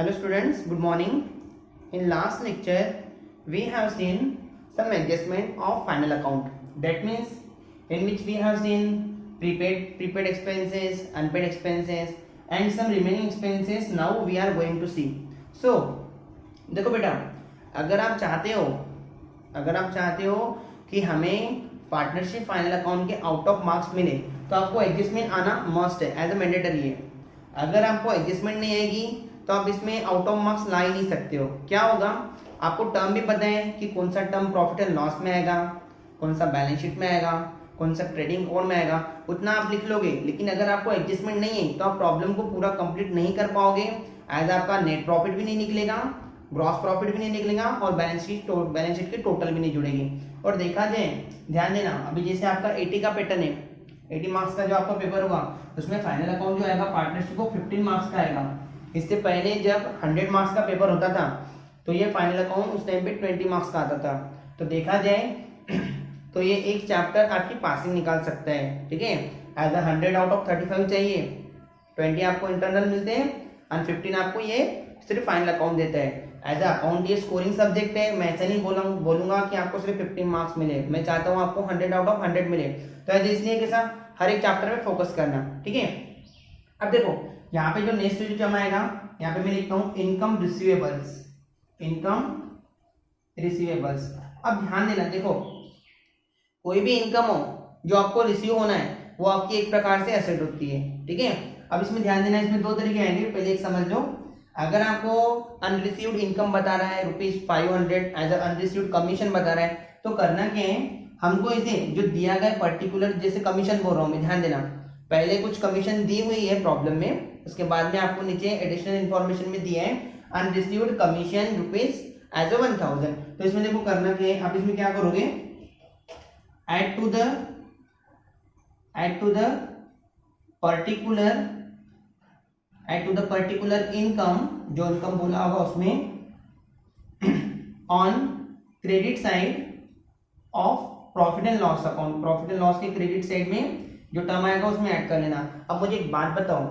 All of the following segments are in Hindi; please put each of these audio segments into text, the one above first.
Hello students, good morning. In last lecture, we have seen some adjustment of final account. That means in which we have seen prepaid expenses, unpaid expenses and some remaining expenses. Now we are going to see. So देखो बेटा, अगर आप चाहते हो कि हमें पार्टनरशिप फाइनल अकाउंट के आउट ऑफ मार्क्स मिले तो आपको एडजस्टमेंट आना मस्ट है, एज अ मैंडेटरी है. अगर आपको एडजस्टमेंट नहीं आएगी तो आप इसमें आउट ऑफ मार्क्स ला ही नहीं सकते हो. क्या होगा, आपको टर्म भी पता है कि कौन सा टर्म प्रॉफिट एंड लॉस में आएगा, कौन सा बैलेंस शीट में आएगा, कौन सा ट्रेडिंग कोड में आएगा, उतना आप लिख लोगे. लेकिन अगर आपको एडजस्टमेंट नहीं है तो आप प्रॉब्लम को पूरा कंप्लीट नहीं कर पाओगे. एज आपका नेट प्रॉफिट भी नहीं निकलेगा, ग्रॉस प्रॉफिट भी नहीं निकलेगा और बैलेंस शीट की टोटल भी नहीं जुड़ेगी. और देखा जाए, ध्यान देना, अभी जैसे आपका 80 का पैटर्न है, 80 मार्क्स का जो आपका पेपर होगा उसमें फाइनल अकाउंट जो आएगा पार्टनरशिप को 15 मार्क्स का आएगा. इससे पहले जब 100 मार्क्स का पेपर होता था तो ये फाइनल अकाउंट उस टाइम पे 20 मार्क्स का आता था. तो देखा जाए तो ये एक चैप्टर आपकी पासिंग निकाल सकता है. ठीक है, एज अ 100 आउट ऑफ 35 चाहिए, 20 आपको इंटरनल मिलते हैं और 15 आपको ये सिर्फ फाइनल अकाउंट देता है. एज अकाउंट ये स्कोरिंग सब्जेक्ट है. मैं ऐसा नहीं बोलूंगा कि आपको सिर्फ 15 मार्क्स मिले. मैं चाहता हूँ आपको 100 आउट ऑफ 100 मिले. तो ऐसे इसलिए कैसा हर एक चैप्टर में फोकस करना. ठीक है, अब देखो यहाँ पे जो नेक्स्ट जो जमा आएगा, यहाँ पे मैं लिखता हूँ इनकम रिसीवेबल्स. अब ध्यान देना, देखो कोई भी इनकम हो जो आपको रिसीव होना है वो आपकी एक प्रकार से एसेट होती है. ठीक है, अब इसमें ध्यान देना, इसमें दो तरीके आएंगे. पहले एक समझ लो, अगर आपको अनरिसीव्ड इनकम बता रहा है ₹500 एज अनरिसीव्ड कमीशन बता रहा है तो करना क्या है, हमको इसे जो दिया गया पर्टिकुलर, जैसे कमीशन बोल रहा हूँ मैं, ध्यान देना, पहले कुछ कमीशन दी हुई है प्रॉब्लम में, उसके बाद में आपको नीचे एडिशनल इन्फॉर्मेशन में दिया है अनरिसीव्ड कमीशन रुपीज एज 1000. तो इसमें देखो करना क्या है, आप इसमें क्या करोगे, add to the particular income, जो इनकम बोला होगा उसमें, on credit side of profit and loss account. Profit and loss के क्रेडिट साइड में जो टर्म आएगा उसमें ऐड कर लेना. अब मुझे एक बात बताओ,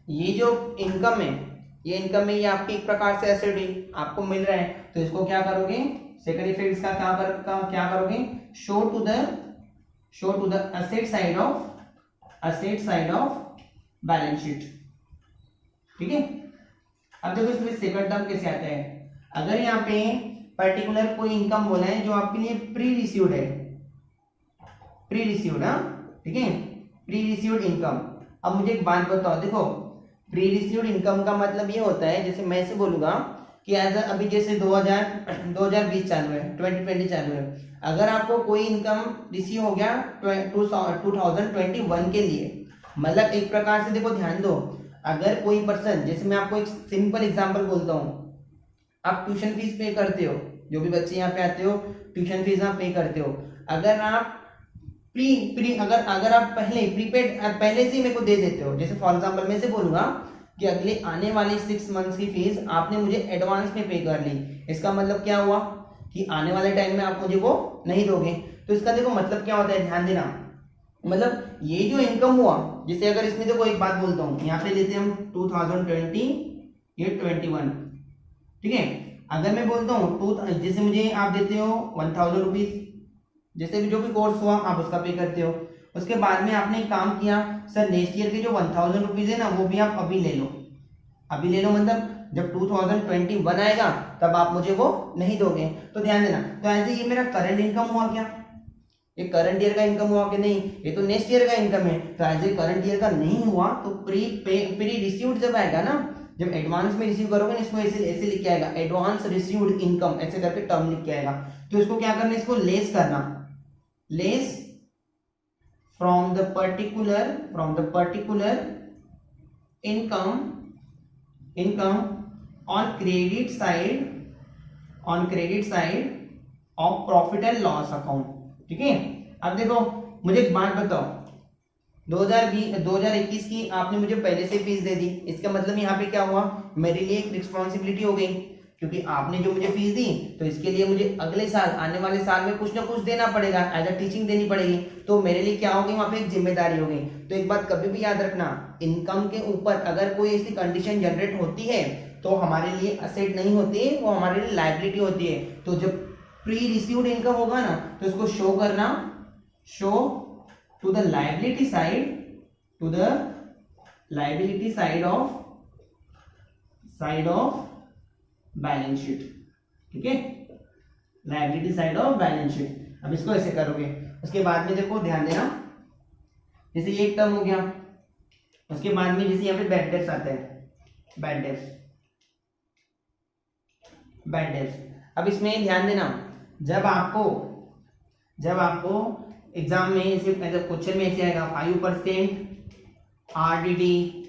ये जो इनकम है, ये आपकी एक प्रकार से एसेट है, आपको मिल रहा है, तो इसको क्या करोगे, सेकंड इफेक्ट का क्या करोगे, show to the asset side of balance sheet. ठीक है, अब देखो इसमें सेकंड टर्म कैसे आता है. अगर यहाँ पे पर्टिकुलर कोई इनकम बोला है जो आपके लिए प्री रिसीव्ड है, ठीक है, प्री रिसीव्ड इनकम. अब मुझे एक बात बताओ, देखो प्री रिसीव्ड इनकम का मतलब ये होता है, जैसे मैं से बोलूंगा कि एज अभी जैसे 2020 चालू है, 2020 चालू है, अगर आपको कोई इनकम रिसीव हो गया 2021 के लिए, मतलब एक प्रकार से देखो ध्यान दो, अगर कोई पर्सन, जैसे मैं आपको एक सिंपल एग्जांपल बोलता हूँ, आप ट्यूशन फीस पे करते हो, जो भी बच्चे यहाँ पे आते हो ट्यूशन फीस आप पे करते हो. अगर आप अगर आप पहले से ही मेरे को दे देते हो, जैसे फॉर एग्जांपल मैं से बोलूंगा कि अगले आने वाले 6 मंथ्स की फीस आपने मुझे एडवांस में पे कर ली, इसका मतलब क्या हुआ कि आने वाले टाइम में आप मुझे वो नहीं दोगे. तो इसका देखो मतलब क्या होता है, ध्यान देना, मतलब ये जो इनकम हुआ, जैसे अगर इसमें देखो एक बात बोलता हूँ, यहाँ पे देते हैं हम 2020, ये 21. ठीक है, अगर मैं बोलता हूँ जैसे मुझे आप देते हो 1000 रुपीज, जैसे भी जो भी कोर्स हुआ आप उसका पे करते हो. उसके बाद में आपने एक काम किया, सर नेक्स्ट ईयर के जो 1000 रुपीज है ना वो भी आप अभी ले लो, मतलब जब 2021 आएगा तब आप मुझे वो नहीं दोगे. तो ध्यान देना, तो ऐसे ये मेरा करंट इनकम हुआ क्या, ये करंट ईयर का इनकम हुआ कि नहीं, ये तो नेक्स्ट ईयर का इनकम है. तो एज ए करंट ईयर का नहीं हुआ तो प्री रिसीव्ड जब आएगा ना, जब एडवांस में रिसीव करोगे ना, इसको ऐसे लिख के आएगा, एडवांस रिसीव्ड इनकम, ऐसे करके टर्म लिख के आएगा. तो इसको क्या करना, इसको लेस करना, less from the particular income on credit side of profit and loss account. ठीक है, अब देखो मुझे एक बात बताओ, 2021 की आपने मुझे पहले से फीस दे दी, इसका मतलब यहाँ पे क्या हुआ, मेरे लिए एक रिस्पॉन्सिबिलिटी हो गई, क्योंकि आपने जो मुझे फीस दी तो इसके लिए मुझे अगले साल, आने वाले साल में कुछ ना कुछ देना पड़ेगा, एज अ टीचिंग देनी पड़ेगी. तो मेरे लिए क्या होगी, वहां पे एक जिम्मेदारी होगी. तो एक बात कभी भी याद रखना, इनकम के ऊपर अगर कोई ऐसी कंडीशन जनरेट होती है तो हमारे लिए असेट नहीं होती, वो हमारे लिए लायबिलिटी होती है। तो जब प्री रिसीव्ड इनकम होगा ना तो इसको शो करना, show to the liability side, to the liability side of balance sheet. ठीक है, liability side of balance sheet. अब इसको ऐसे करोगे। उसके बाद में देखो ध्यान देना, जैसे ये एक टर्म हो गया, उसके बाद में जैसे यहाँ पे बैड डेट्स आते हैं, बैड डेट्स। अब इसमें ध्यान देना, जब आपको एग्जाम में ऐसे क्वेश्चन में ऐसे आएगा 5% आरडीडी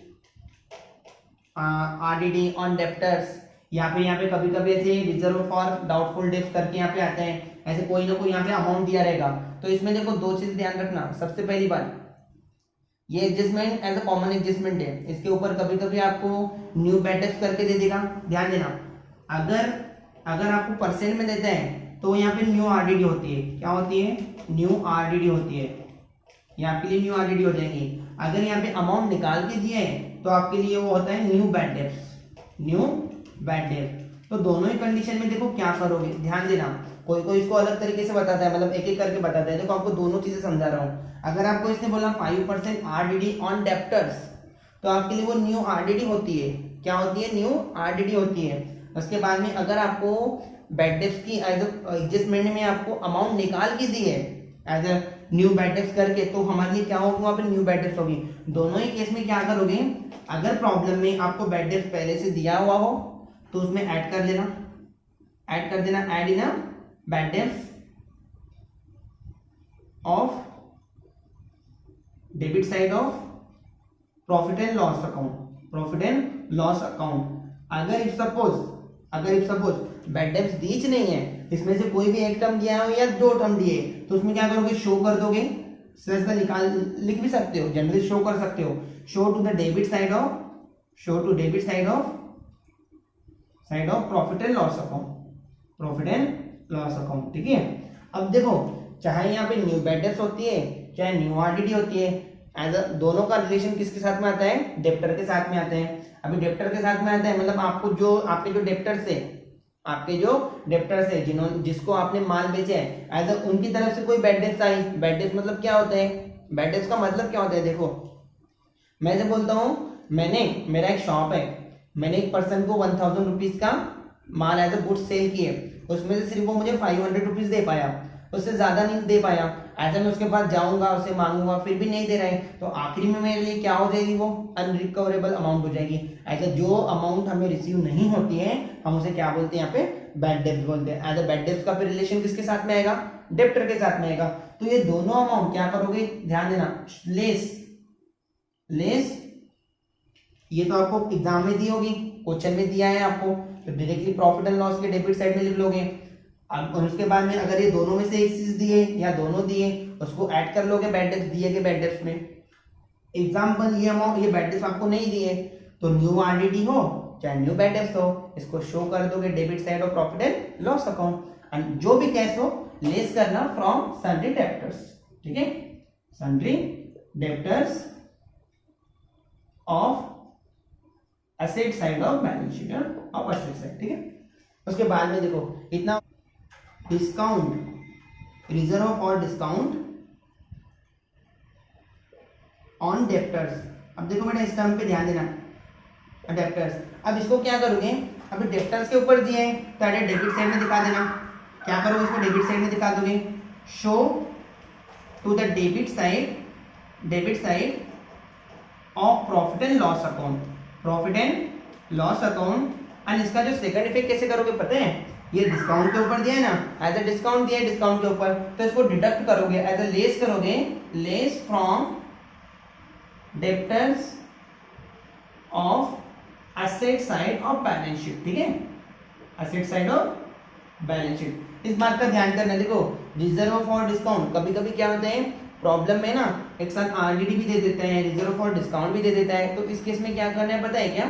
ऑन डेप्टर्स, यहाँ पे कभी कभी ऐसे रिजर्व फॉर डाउटफुल डेट्स करके यहाँ पे आते हैं, ऐसे कोई ना कोई यहाँ पे अमाउंट दिया रहेगा। तो इसमें देखो दो चीज ध्यान रखना। सबसे पहली बात, ये adjustment as a common adjustment है, इसके ऊपर कभी कभी आपको न्यू बैड डेट्स करके दे देगा। ध्यान देना, अगर आपको परसेंट में देता है तो यहाँ पे न्यू आरडीडी होती है। क्या होती है? न्यू आरडीडी होती है, ये आपके लिए न्यू आरडीडी हो जाएगी। अगर यहाँ पे अमाउंट निकाल के दिए है तो आपके लिए वो होता है न्यू बैड डेट्स। तो दोनों ही कंडीशन में देखो क्या करोगे, ध्यान देना। कोई इसको अलग तरीके से बताता है, मतलब एक एक करके बताता है। देखो आपको दोनों चीजें समझा रहा हूँ। अगर आपको इसने बोला 5% आरडीडी ऑन डेप्टर्स, तो आपके लिए वो न्यू आरडीडी होती है। क्या होती है? न्यू आरडीडी होती है। उसके बाद में अगर आपको बैड डेट्स की एडजस्टमेंट में आपको अमाउंट निकाल के दी है as a new bad debts करके, तो हमारे लिए क्या होगा? वहां पे न्यू बैड डेट्स होगी। दोनों ही केस में क्या करोगे, अगर प्रॉब्लम में आपको बैड डेट्स पहले से दिया हुआ हो तो उसमें ऐड कर देना, add in bad debts of debit side of profit and loss account. अगर if suppose bad debts these नहीं है, इसमें से कोई भी एक टर्म दिया हो या दो टर्म दिए, तो उसमें क्या करोगे? शो कर दोगे। लिख भी सकते हो, जनरली शो कर सकते हो। Show to the debit side of profit and loss account. ठीक है। अब देखो, चाहे यहाँ पे न्यू बैड डेट्स होती है चाहे न्यू आरडीडी होती है, एज अ दोनों का रिलेशन किसके साथ में आता है? डेप्टर के साथ में आते हैं। अभी डेप्टर के साथ में आता है, मतलब आपके जो डेप्टर्स है जिसको आपने माल बेचा है, एज अ उनकी तरफ से कोई bad dates I. Bad debts मतलब क्या होता है? बैड डेट्स का मतलब क्या होता है? देखो, मैं जब बोलता हूँ मेरा एक शॉप है, मैंने एक पर्सन को 1000 रुपीज का माल एज अ गुड्स सेल किए, उसमें से सिर्फ वो मुझे 500 रुपीज दे पाया, उससे ज्यादा नहीं दे पाया। ऐसा मैं उसके पास जाऊंगा, उससे मांगूंगा, फिर भी नहीं दे रहा है, तो आखिरी में मेरे लिए क्या हो जाएगी? वो अनरिकवरेबल अमाउंट हो जाएगी। ऐसा जो अमाउंट हमें रिसीव नहीं होती है, हम उसे क्या बोलते हैं? यहाँ पे बैड डेब्ट बोलते हैं। एज अ बैड डेब्ट का फिर रिलेशन किसके साथ में आएगा? डेप्टर के साथ में आएगा। तो ये दोनों अमाउंट क्या करोगे? ध्यान देना, लेस ये तो आपको एग्जाम में दी होगी, क्वेश्चन में दिया है आपको, तो डायरेक्टली प्रॉफिट एंड लॉस के डेबिट साइड में लिख लोगे। और उसके बाद में अगर ये दोनों में से एक चीज दिए या दोनों दिए, उसको ऐड कर लोगे बैड डेट्स दिए के बैड डेट्स में। एग्जाम्पल, ये अमाउंट, ये बैड डेट्स आपको नहीं दिए, तो न्यू आरडीडी हो चाहे न्यू बैड डेट्स हो, इसको शो कर दोगे debit side of profit and loss account. And जो भी कैश हो लेस करना फ्रॉम सन्ड्री डेब्टर्स। ठीक है, sundry debtors of asset side of balance sheet of asset side. ठीक है। उसके बाद में देखो, इतना discount, reserve for discount on debtors. अब देखो बेटा, इस टर्म पे ध्यान देना, डेप्टर्स। अब इसको क्या करोगे? अभी डेप्टर्स के ऊपर दिए हैं तो डेबिट साइड में दिखा देना। क्या करोगे? इसको डेबिट साइड में दिखा दोगे। Show to the debit side of profit and loss account. And इसका जो सेकंड इफेक्ट कैसे करोगे पता है? ये डिस्काउंट के ऊपर दिया है ना, एज अ डिस्काउंट दिया है डिस्काउंट के ऊपर, तो इसको डिडक्ट करोगे, एज अ लेस करोगे, less from debtors of asset side of balance sheet. ठीक है, asset side of balance sheet. इस बात का ध्यान करना। देखो, रिजर्व फॉर डिस्काउंट कभी कभी क्या होता है, प्रॉब्लम में ना एक साथ आरडीडी भी दे देते हैं, रिजर्व फॉर डिस्काउंट भी दे देता है। तो इस केस में क्या करना है पता है क्या?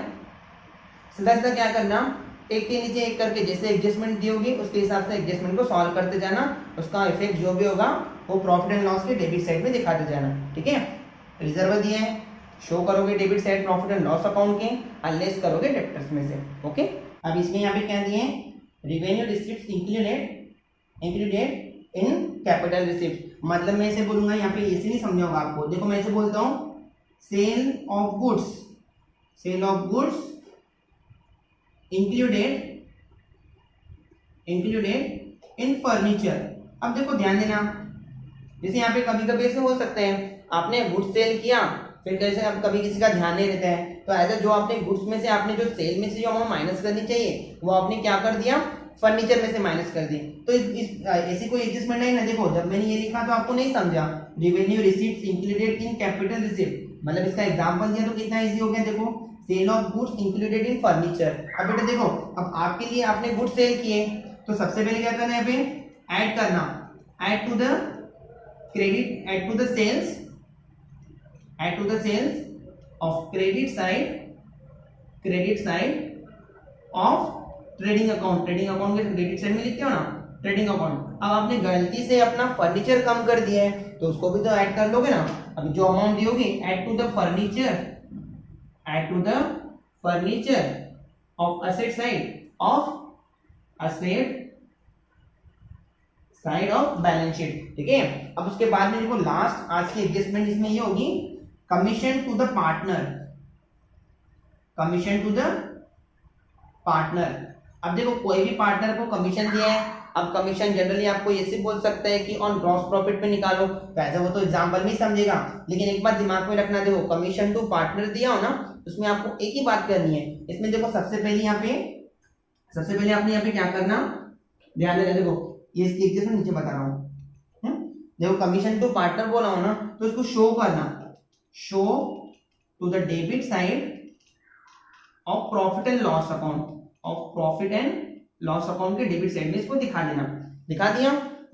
सीधा सीधा क्या करना, एक के नीचे एक करके जैसे एडजस्टमेंट दी होगी उसके हिसाब से एडजस्टमेंट को सॉल्व करते जाना, उसका इफेक्ट जो भी होगा वो प्रॉफिट एंड लॉस के डेबिट साइड में दिखाते जाना। ठीक है, रिजर्व दिए हैं शो करोगे debit side profit and loss account के, और लेस करोगे डेब्टर्स में से। ओके, अब इसमें यहाँ पे क्या दिए हैं, revenue receipts included in capital receipt, मतलब मैं इसे बोलूंगा यहाँ पे, ऐसे नहीं समझाऊंगा आपको। देखो मैं इसे बोलता हूँ sale of goods included in furniture. अब देखो ध्यान देना, जैसे यहाँ पे कभी कभी ऐसे हो सकते हैं, आपने गुड्स सेल किया, फिर कैसे अब कभी किसी का ध्यान नहीं रहता है, तो ऐसा जो आपने गुड्स में से आपने जो सेल में से जो अमाउंट माइनस करनी चाहिए वो आपने क्या कर दिया, फर्नीचर में से माइनस कर दी। तो ऐसी कोई एडजस्टमेंट है ना। देखो जब मैंने ये लिखा तो आपको नहीं समझा, revenue receipts included in capital receipt, मतलब इसका एग्जांपल दिया तो कितना इजी हो गया। देखो sale of goods included in furniture. अब बेटा देखो, अब आपके लिए आपने गुड्स सेल किए, तो सबसे पहले क्या करना है, यहाँ पे ऐड करना, add to the credit, add to the sales of credit side of trading account के क्रेडिट साइड में लिखते हो ना ट्रेडिंग अकाउंट। अब आपने गलती से अपना फर्नीचर कम कर दिया है, तो उसको भी तो ऐड कर लोगे ना। अब जो अमाउंट दी होगी, add to the furniture of asset side of balance sheet. ठीक है, अब उसके बाद में देखो लास्ट आज की एडजस्टमेंट इसमें ये होगी, कमीशन टू द पार्टनर। अब देखो कोई भी पार्टनर को कमीशन दिया है, अब कमीशन जनरली आपको ऐसे बोल सकता है कि ऑन ग्रॉस प्रॉफिट पे निकालो, तो ऐसा वो तो एग्जांपल में समझेगा, लेकिन एक बात दिमाग में रखना, देखो कमीशन टू पार्टनर दिया हो ना, उसमें आपको एक ही बात करनी है। इसमें देखो सबसे पहले आपने यहाँ पे क्या करना, ध्यान देना। देखो ये इसकी एग्जांपल नीचे बता रहा हूँ। देखो कमीशन टू पार्टनर बोला हो ना, तो इसको शो करना, show to the debit side of profit and loss account के डेबिट साइड में इसको दिखा दिया।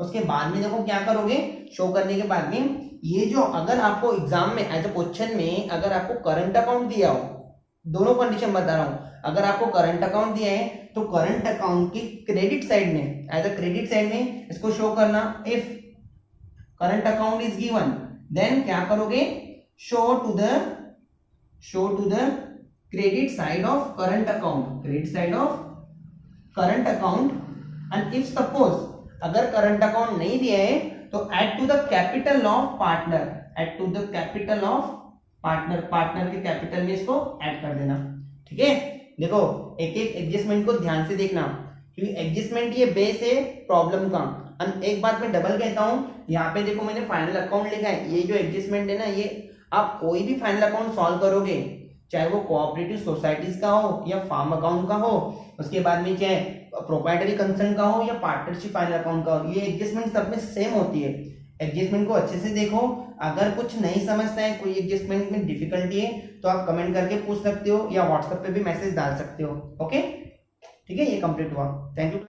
उसके बाद में देखो क्या करोगे, शो करने के बाद में ये जो, अगर आपको एग्जाम में एज ए क्वेश्चन में अगर आपको करंट अकाउंट दिया हो, दोनों कंडीशन बता रहा हूं, अगर आपको करंट अकाउंट दिया है तो करंट अकाउंट की क्रेडिट साइड में, एज ए क्रेडिट साइड में इसको शो करना। If current account is given, then क्या करोगे, show to the credit side of current account and if suppose अगर करंट अकाउंट नहीं दिया है तो add to the capital of partner के कैपिटल में इसको ऐड कर देना। ठीक है, देखो एक एक एडजस्टमेंट को ध्यान से देखना, क्योंकि एडजस्टमेंट ये बेस है प्रॉब्लम का। एक बात मैं डबल कहता हूं, यहाँ पे देखो मैंने फाइनल अकाउंट लिखा है, ये जो एडजस्टमेंट है ना, ये आप कोई भी फाइनल अकाउंट सॉल्व करोगे, चाहे वो कोऑपरेटिव सोसाइटीज का हो या फार्म अकाउंट का हो, उसके बाद में चाहे प्रोप्राइटरी कंसर्न का हो या पार्टनरशिप फाइनल अकाउंट का हो, ये एडजस्टमेंट सब में सेम होती है। एडजस्टमेंट को अच्छे से देखो, अगर कुछ नहीं समझता है, कोई एडजस्टमेंट में डिफिकल्टी है, तो आप कमेंट करके पूछ सकते हो या व्हाट्सएप पे भी मैसेज डाल सकते हो। ओके, ठीक है, ये कंप्लीट हुआ। Thank you.